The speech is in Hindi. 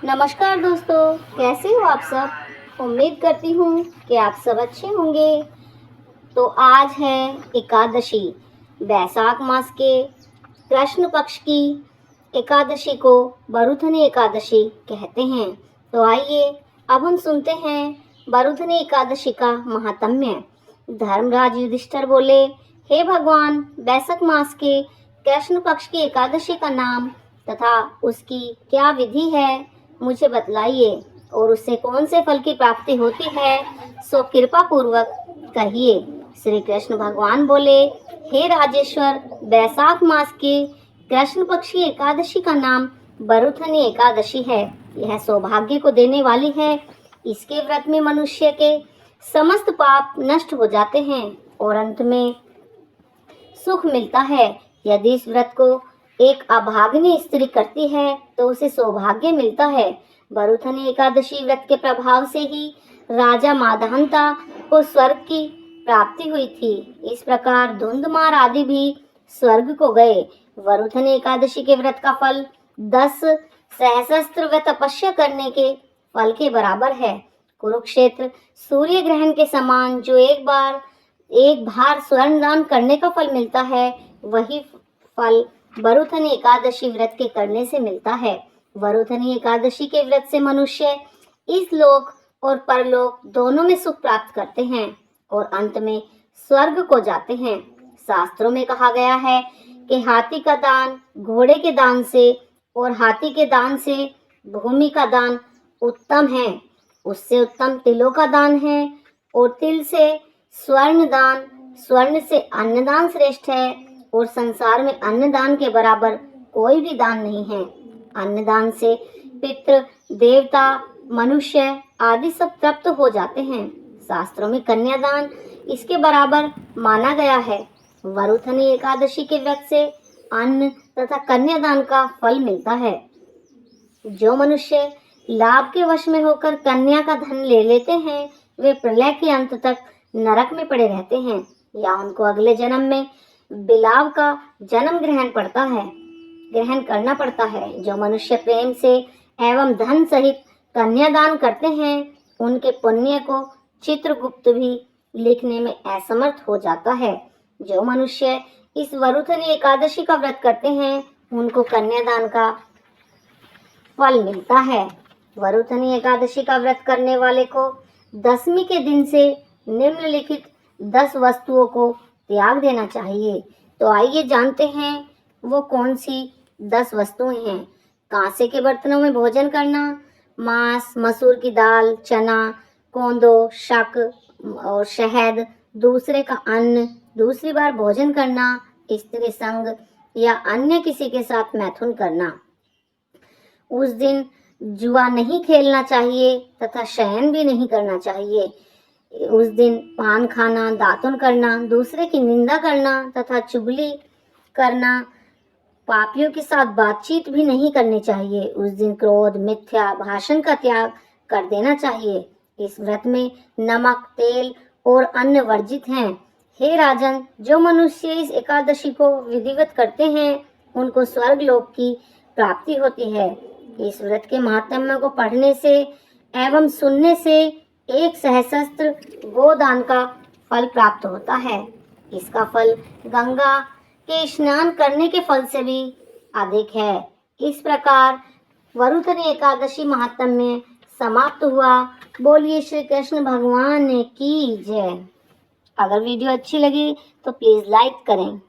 नमस्कार दोस्तों, कैसे हो आप सब। उम्मीद करती हूँ कि आप सब अच्छे होंगे। तो आज है एकादशी। बैसाख मास के कृष्ण पक्ष की एकादशी को बरुथनी एकादशी कहते हैं। तो आइए अब हम सुनते हैं बरुथनी एकादशी का महात्म्य। धर्मराज युधिष्ठिर बोले, हे भगवान, बैसाख मास के कृष्ण पक्ष की एकादशी का नाम तथा उसकी क्या विधि है, मुझे बतलाइए, और उससे कौन से फल की प्राप्ति होती है, सो कृपा पूर्वक कहिए। श्री कृष्ण भगवान बोले, हे राजेश्वर, बैसाख मास के कृष्ण पक्ष की एकादशी का नाम बरुथनी एकादशी है। यह सौभाग्य को देने वाली है। इसके व्रत में मनुष्य के समस्त पाप नष्ट हो जाते हैं और अंत में सुख मिलता है। यदि इस व्रत को एक अभागिनी स्त्री करती है तो उसे सौभाग्य मिलता है। बरुथनी एकादशी व्रत के प्रभाव से ही राजा माधांता को स्वर्ग की प्राप्ति हुई थी। इस प्रकार धुंधमार आदि भी स्वर्ग को गए। बरुथनी एकादशी के व्रत का फल 10 सहस्त्र व्रत तपस्या करने के फल के बराबर है। कुरुक्षेत्र सूर्य ग्रहण के समान जो एक भार स्वर्ण दान करने का फल मिलता है, वही फल बरुथनी एकादशी व्रत के करने से मिलता है। बरुथनी एकादशी के व्रत से मनुष्य इस लोक और परलोक दोनों में सुख प्राप्त करते हैं और अंत में स्वर्ग को जाते हैं। शास्त्रों में कहा गया है कि हाथी का दान घोड़े के दान से और हाथी के दान से भूमि का दान उत्तम है। उससे उत्तम तिलों का दान है और तिल से स्वर्ण दान, स्वर्ण से अन्नदान श्रेष्ठ है और संसार में अन्नदान के बराबर कोई भी दान नहीं है। अन्नदान से पितृ, देवता, मनुष्य आदि सब तृप्त हो जाते हैं। शास्त्रों में कन्यादान इसके बराबर माना गया है। बरुथनी एकादशी के व्रत से अन्न तथा कन्यादान का फल मिलता है। जो मनुष्य लाभ के वश में होकर कन्या का धन ले लेते हैं, वे प्रलय के अंत तक नरक में पड़े रहते हैं या उनको अगले जन्म में बिलाव का जन्म ग्रहण करना पड़ता है। जो मनुष्य प्रेम से एवं धन सहित कन्यादान करते हैं, उनके पुण्य को चित्रगुप्त भी लिखने में असमर्थ हो जाता है। जो मनुष्य इस बरुथनी एकादशी का व्रत करते हैं, उनको कन्यादान का फल मिलता है। बरुथनी एकादशी का व्रत करने वाले को दशमी के दिन से निम्नलिखित 10 वस्तुओं को त्याग देना चाहिए। तो आइए जानते हैं वो कौन सी 10 वस्तुएं हैं। कांसे के बर्तनों में भोजन करना, मांस, मसूर की दाल, चना, कोंदो, शक और शहद, दूसरे का अन्न, दूसरी बार भोजन करना, स्त्री संग या अन्य किसी के साथ मैथुन करना। उस दिन जुआ नहीं खेलना चाहिए तथा शयन भी नहीं करना चाहिए। उस दिन पान खाना, दातुन करना, दूसरे की निंदा करना तथा चुगली करना, पापियों के साथ बातचीत भी नहीं करनी चाहिए। उस दिन क्रोध, मिथ्या भाषण का त्याग कर देना चाहिए। इस व्रत में नमक, तेल और अन्न वर्जित हैं। हे राजन, जो मनुष्य इस एकादशी को विधिवत करते हैं, उनको स्वर्ग लोक की प्राप्ति होती है। इस व्रत के महात्म्य को पढ़ने से एवं सुनने से 1 सहस्त्र गोदान का फल प्राप्त होता है। इसका फल गंगा के स्नान करने के फल से भी अधिक है। इस प्रकार बरुथनी एकादशी महात्म्य समाप्त हुआ। बोलिए श्री कृष्ण भगवान की जय। अगर वीडियो अच्छी लगी तो प्लीज़ लाइक करें।